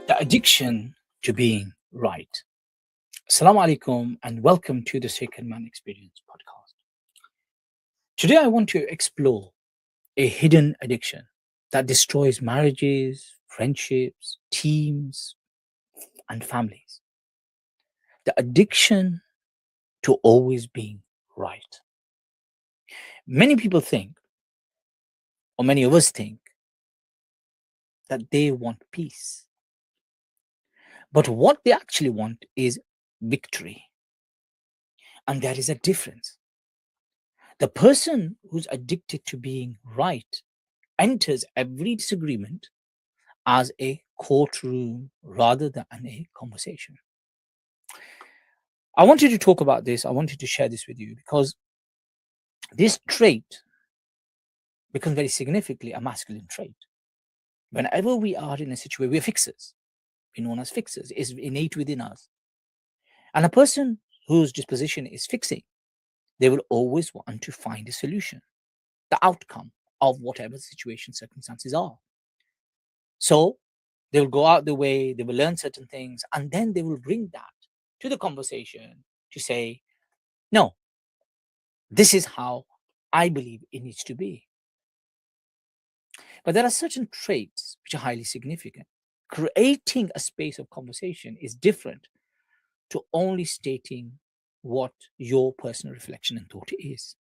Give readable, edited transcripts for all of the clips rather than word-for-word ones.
The addiction to being right. Assalamu alaikum and welcome to the Second Man Experience podcast. Today I want to explore a hidden addiction that destroys marriages, friendships, teams, and families. The addiction to always being right. Many people think, or many of us think, that they want peace. But what they actually want is victory. And there is a difference. The person who's addicted to being right enters every disagreement as a courtroom rather than a conversation. I wanted to talk about this. I wanted to share this with you because this trait becomes very significantly a masculine trait. Whenever we are in a situation, we're fixers. We're known as fixers. It's innate within us. And a person whose disposition is fixing, they will always want to find a solution, the outcome of whatever the situation, circumstances are. So they will go out the way, they will learn certain things, and then they will bring that to the conversation to say, no, this is how I believe it needs to be. But there are certain traits which are highly significant. Creating a space of conversation is different to only stating what your personal reflection and thought is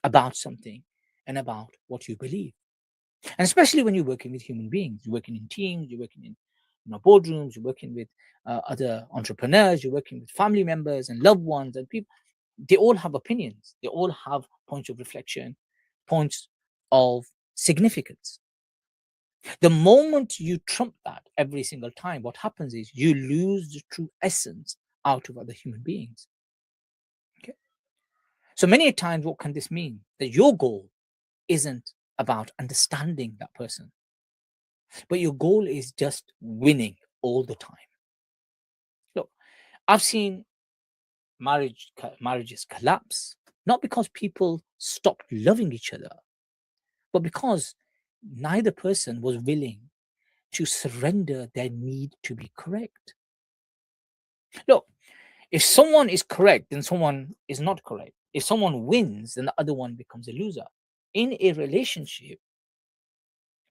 about something and about what you believe. And especially when you're working with human beings, you're working in teams, you're working in boardrooms, you're working with other entrepreneurs, you're working with family members and loved ones and people. They all have opinions. They all have points of reflection, points of significance. The moment you trump that every single time, what happens is you lose the true essence out of other human beings. Okay. So many times, what can this mean? That your goal isn't about understanding that person, but your goal is just winning all the time. Look, I've seen marriages collapse, not because people stopped loving each other, but because neither person was willing to surrender their need to be correct. Look, if someone is correct, then someone is not correct. If someone wins, then the other one becomes a loser. In a relationship,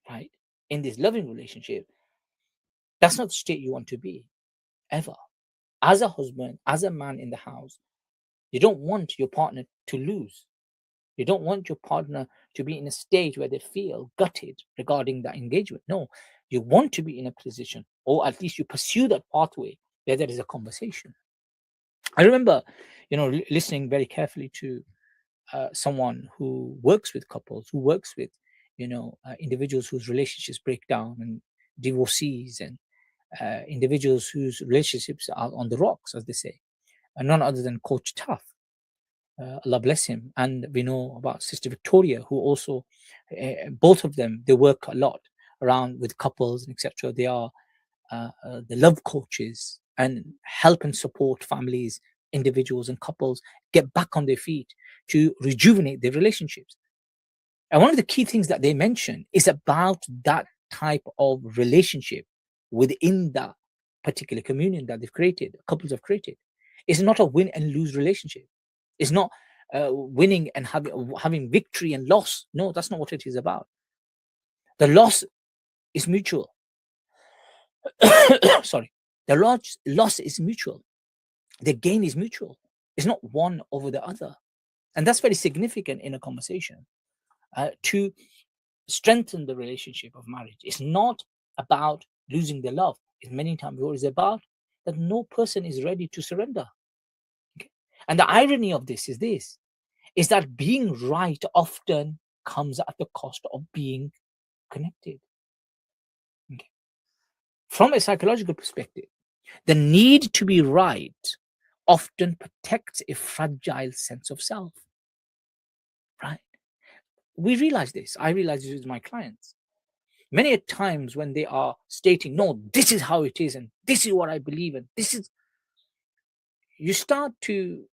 right? In this loving relationship, that's not the state you want to be ever. As a husband, as a man in the house, you don't want your partner to lose. You don't want your partner to be in a stage where they feel gutted regarding that engagement. No, you want to be in a position, or at least you pursue that pathway where there is a conversation. I remember, listening very carefully to someone who works with couples, who works with, individuals whose relationships break down and divorcees and individuals whose relationships are on the rocks, as they say, and none other than Coach Tough. Allah bless him. And we know about Sister Victoria, who also, both of them, they work a lot around with couples and etc. They are the love coaches and help and support families, individuals, and couples get back on their feet to rejuvenate their relationships. And one of the key things that they mention is about that type of relationship within that particular communion that they've created, couples have created. It's not a win and lose relationship. It's not winning and having victory and loss. No, that's not what it is about. The loss is mutual. Sorry. The loss is mutual. The gain is mutual. It's not one over the other. And that's very significant in a conversation. To strengthen the relationship of marriage, it's not about losing the love. It's many times what it's about that no person is ready to surrender. Okay? And the irony of this is that being right often comes at the cost of being connected. Okay? From a psychological perspective, the need to be right often protects a fragile sense of self. Right? We realize this. I realize this with my clients. Many a times when they are stating, no, this is how it is, and this is what I believe, and this is, you start to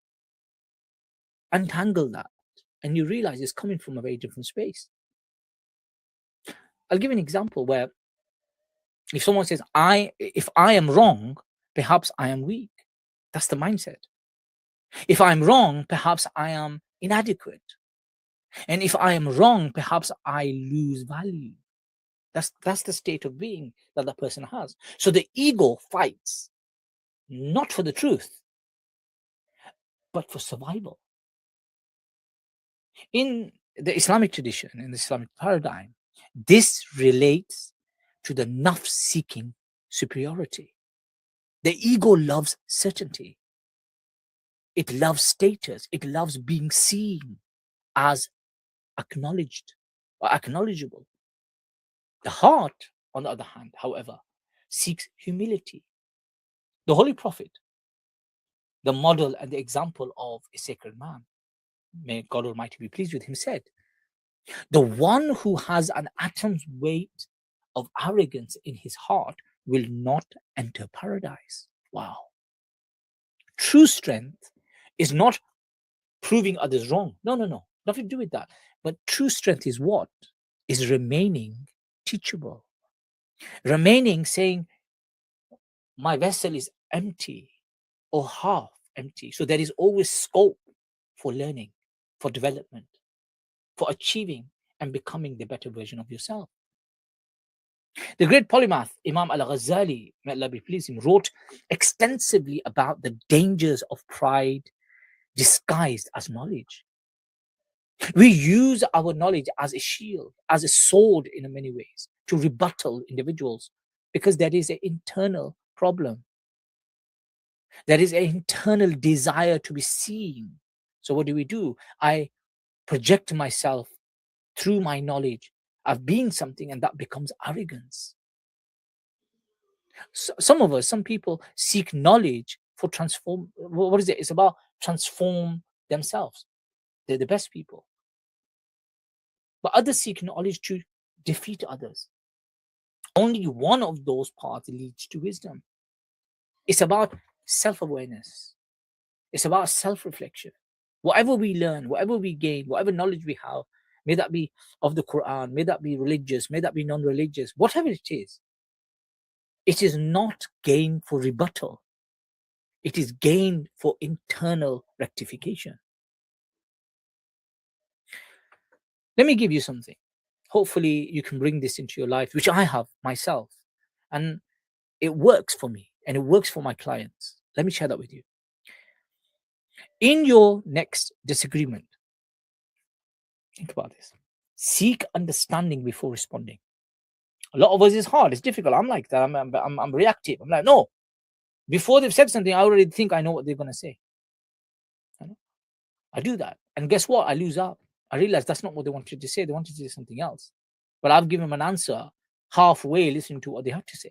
untangle that and you realize it's coming from a very different space. I'll give an example where If someone says, if I am wrong, perhaps I am weak. That's the mindset. If I'm wrong, perhaps I am inadequate. And if I am wrong, perhaps I lose value. That's the state of being that the person has. So the ego fights not for the truth, but for survival. In the Islamic tradition, in the Islamic paradigm, this relates to the nafs seeking superiority. The ego loves certainty. It loves status. It loves being seen as acknowledged or acknowledgeable. The heart, on the other hand, however, seeks humility. The Holy Prophet, the model and the example of a sacred man, may God Almighty be pleased with him, said, the one who has an atom's weight of arrogance in his heart will not enter paradise. Wow. True strength is not proving others wrong. No, no, no. Nothing to do with that. But true strength is what? Is remaining teachable. Remaining saying, my vessel is empty or half empty. So there is always scope for learning, for development, for achieving and becoming the better version of yourself. The great polymath Imam al-Ghazali, may Allah be pleased with him, wrote extensively about the dangers of pride disguised as knowledge. We use our knowledge as a shield, as a sword in many ways, to rebuttal individuals because there is an internal problem. There is an internal desire to be seen. So what do? I project myself through my knowledge of being something, and that becomes arrogance. So, some people seek knowledge for transform. What is it? It's about transform themselves. They're the best people. But others seek knowledge to defeat others. Only one of those paths leads to wisdom. It's about self-awareness. It's about self-reflection. Whatever we learn, whatever we gain, whatever knowledge we have, may that be of the Quran, may that be religious, may that be non-religious, whatever it is not gain for rebuttal. It is gain for internal rectification. Let me give you something. Hopefully you can bring this into your life, which I have myself. And it works for me and it works for my clients. Let me share that with you. In your next disagreement, think about this. Seek understanding before responding. A lot of us is hard. It's difficult. I'm like that. I'm reactive. I'm like, no. Before they've said something, I already think I know what they're going to say. I do that. And guess what? I lose out. I realize that's not what they wanted to say. They wanted to say something else. But I've given them an answer halfway listening to what they had to say.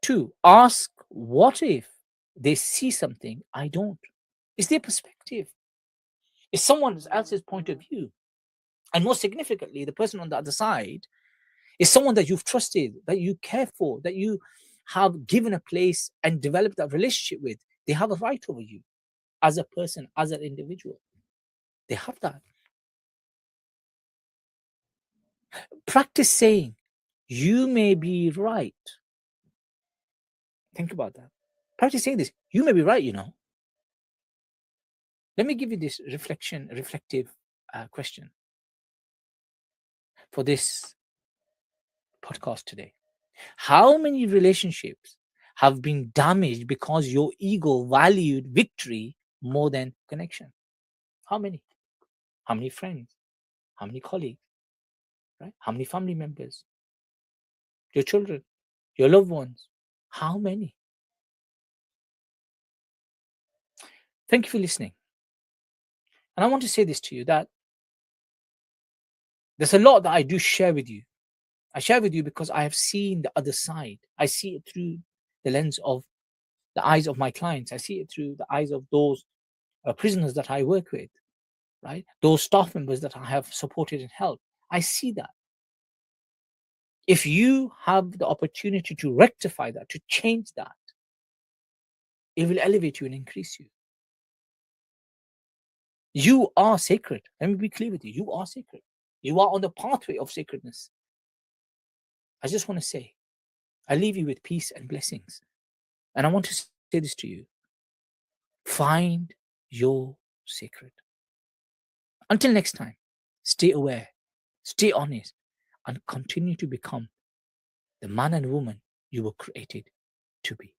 2, ask what if they see something I don't? It's their perspective. It's someone else's point of view. And more significantly, the person on the other side is someone that you've trusted, that you care for, that you have given a place and developed a relationship with. They have a right over you as a person, as an individual. They have that. Practice saying, you may be right. Think about that. Practice saying this, you may be right, you know. Let me give you this reflective question for this podcast today. How many relationships have been damaged because your ego valued victory more than connection? How many? How many friends? How many colleagues? Right? How many family members? Your children? Your loved ones? How many? Thank you for listening. And I want to say this to you, that there's a lot that I do share with you. I share with you because I have seen the other side. I see it through the lens of the eyes of my clients. I see it through the eyes of those prisoners that I work with, right? Those staff members that I have supported and helped. I see that. If you have the opportunity to rectify that, to change that, it will elevate you and increase you. You are sacred. Let me be clear with you. You are sacred. You are on the pathway of sacredness. I just want to say, I leave you with peace and blessings. And I want to say this to you: find your secret. Until next time, stay aware, stay honest, and continue to become the man and woman you were created to be.